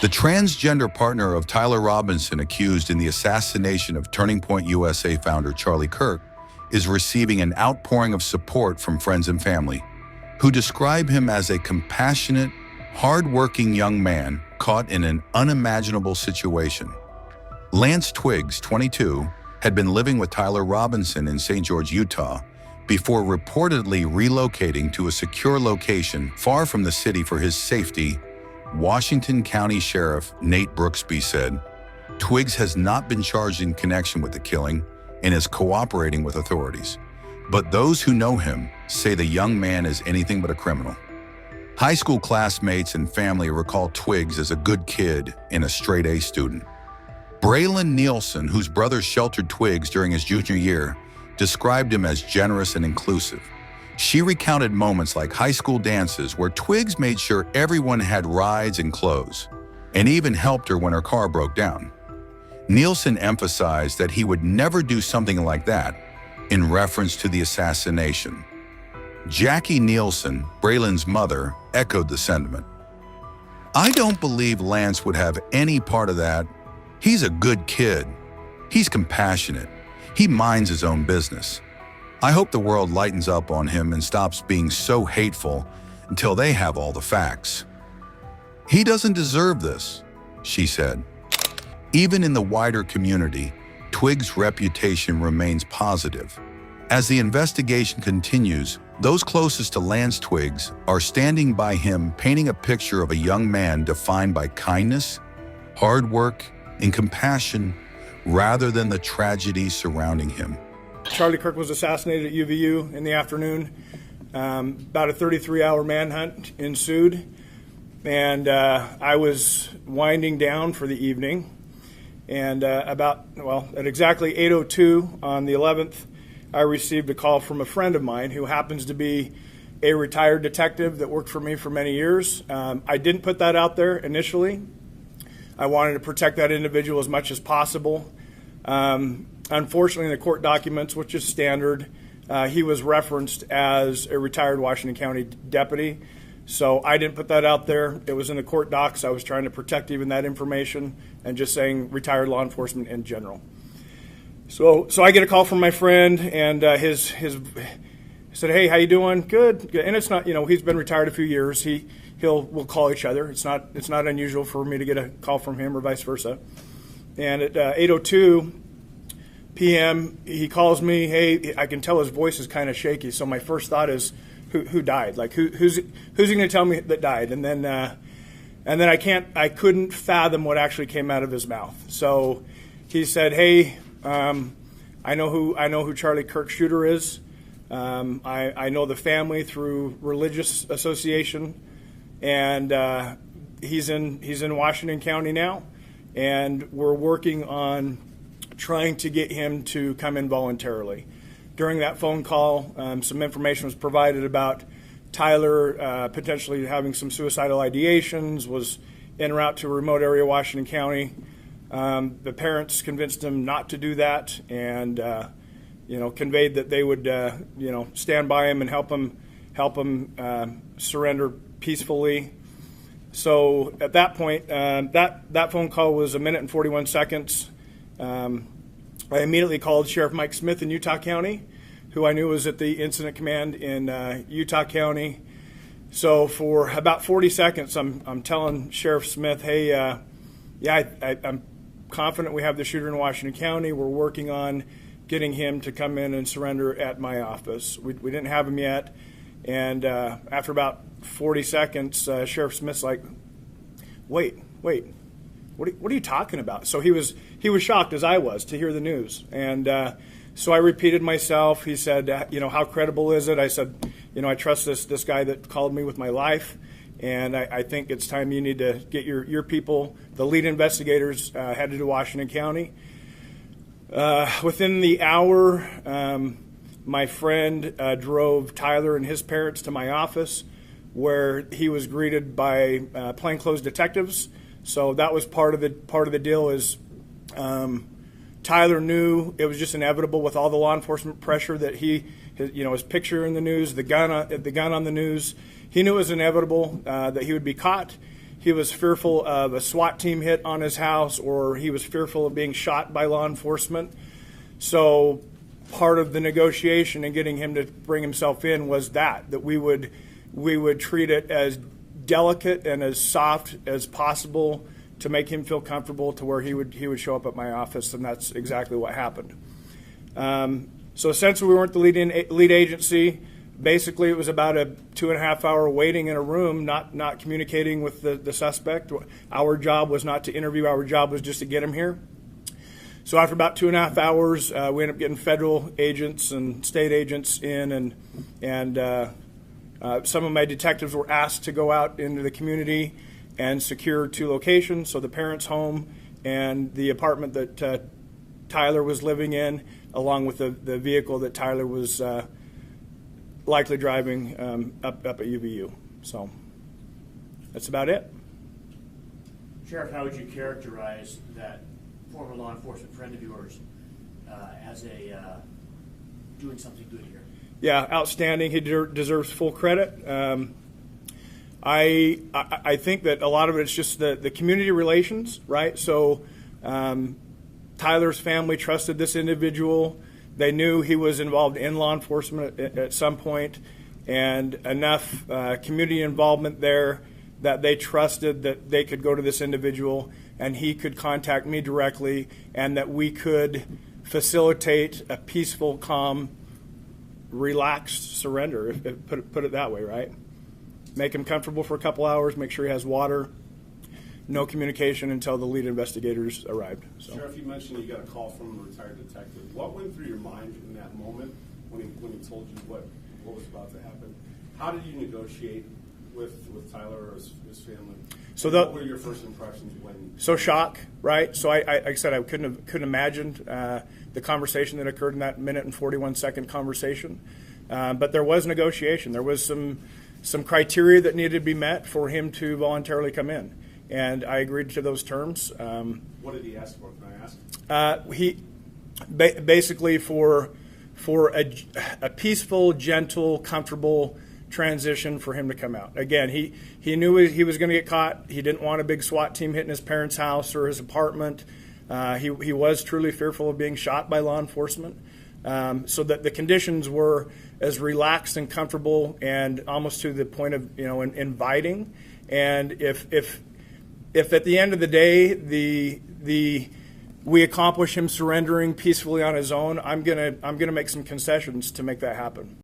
The transgender partner of Tyler Robinson, accused in the assassination of Turning Point USA founder Charlie Kirk, is receiving an outpouring of support from friends and family, who describe him as a compassionate, hardworking young man caught in an unimaginable situation. Lance Twiggs, 22, had been living with Tyler Robinson in St. George, Utah, before reportedly relocating to a secure location far from the city for his safety. Washington County Sheriff Nate Brooksby said, Twiggs has not been charged in connection with the killing and is cooperating with authorities. But those who know him say the young man is anything but a criminal. High school classmates and family recall Twiggs as a good kid and a straight-A student. Braylon Nielsen, whose brother sheltered Twiggs during his junior year, described him as generous and inclusive. She recounted moments like high school dances where Twiggs made sure everyone had rides and clothes, and even helped her when her car broke down. Nielsen emphasized that he would never do something like that, in reference to the assassination. Jackie Nielsen, Braylon's mother, echoed the sentiment. "I don't believe Lance would have any part of that. He's a good kid. He's compassionate. He minds his own business. I hope the world lightens up on him and stops being so hateful until they have all the facts. He doesn't deserve this," she said. Even in the wider community, Twiggs' reputation remains positive. As the investigation continues, those closest to Lance Twiggs are standing by him, painting a picture of a young man defined by kindness, hard work, and compassion, rather than the tragedy surrounding him. Charlie Kirk was assassinated at UVU in the afternoon. About a 33-hour manhunt ensued, and I was winding down for the evening. And at exactly 8:02 on the 11th, I received a call from a friend of mine who happens to be a retired detective that worked for me for many years. I didn't put that out there initially. I wanted to protect that individual as much as possible. Unfortunately, in the court documents, which is standard, he was referenced as a retired Washington County deputy. So I didn't put that out there. It was in the court docs. I was trying to protect even that information and just saying retired law enforcement in general. So I get a call from my friend, and his said, "Hey, how you doing?" Good. And it's not, he's been retired a few years. We'll call each other. It's not unusual for me to get a call from him or vice versa. And at 8:02 p.m., he calls me. Hey, I can tell his voice is kind of shaky. So my first thought is, who died? Like who's he going to tell me that died? And then I couldn't fathom what actually came out of his mouth. So he said, "Hey, I know who Charlie Kirk shooter is. I know the family through religious association, and he's in Washington County now, and we're working on trying to get him to come in voluntarily." During that phone call, some information was provided about Tyler potentially having some suicidal ideations, was en route to a remote area of Washington County. The parents convinced him not to do that, and conveyed that they would stand by him and help him surrender peacefully. So at that point, that phone call was 1 minute and 41 seconds. I immediately called Sheriff Mike Smith in Utah County, who I knew was at the incident command in Utah County. So for about 40 seconds, I'm telling Sheriff Smith, "Hey, I'm confident we have the shooter in Washington County. We're working on getting him to come in and surrender at my office." We didn't have him yet, and after about 40 seconds, Sheriff Smith's like, "Wait, what are you talking about?" So he was shocked, as I was, to hear the news, and so I repeated myself. He said, "How credible is it?" I said, "I trust this guy that called me with my life, and I think it's time you need to get your people, the lead investigators, headed to Washington County." Within the hour, my friend drove Tyler and his parents to my office, where he was greeted by plainclothes detectives. So that was part of the deal. Is Tyler knew it was just inevitable with all the law enforcement pressure that his picture in the news, the gun on the news. He knew it was inevitable that he would be caught. he was fearful of a SWAT team hit on his house, or he was fearful of being shot by law enforcement. So part of the negotiation and getting him to bring himself in was that we would treat it as delicate and as soft as possible to make him feel comfortable to where he would show up at my office, and that's exactly what happened. So essentially, we weren't the lead agency. Basically, it was about a 2.5 hour waiting in a room, not communicating with the suspect. Our job was not to interview. Our job was just to get him here. So after about 2.5 hours, we ended up getting federal agents and state agents in, and some of my detectives were asked to go out into the community and secure 2 locations, so the parents' home and the apartment that Tyler was living in, along with the vehicle that Tyler was likely driving up at UVU. So that's about it. Sheriff, how would you characterize that former law enforcement friend of yours as doing something good here? Yeah, outstanding. He deserves full credit. I think that a lot of it is just the community relations, right? So Tyler's family trusted this individual. They knew he was involved in law enforcement at some point, and enough community involvement there that they trusted that they could go to this individual and he could contact me directly, and that we could facilitate a peaceful, calm, relaxed surrender, put it that way, right? Make him comfortable for a couple hours, make sure he has water, no communication until the lead investigators arrived. So. Sheriff, you mentioned you got a call from a retired detective. What went through your mind in that moment when he told you what was about to happen? How did you negotiate with Tyler or his family? So what were your first impressions when? So shock, right? So like I said, I couldn't imagine the conversation that occurred in that minute and 41-second conversation. But there was negotiation. There was some criteria that needed to be met for him to voluntarily come in, and I agreed to those terms. What did he ask for? Can I ask? He basically for a peaceful, gentle, comfortable transition for him to come out. Again, he knew he was going to get caught. He didn't want a big SWAT team hitting his parents' house or his apartment. He was truly fearful of being shot by law enforcement. So that the conditions were as relaxed and comfortable and almost to the point of inviting. And if at the end of the day we accomplish him surrendering peacefully on his own, I'm gonna make some concessions to make that happen.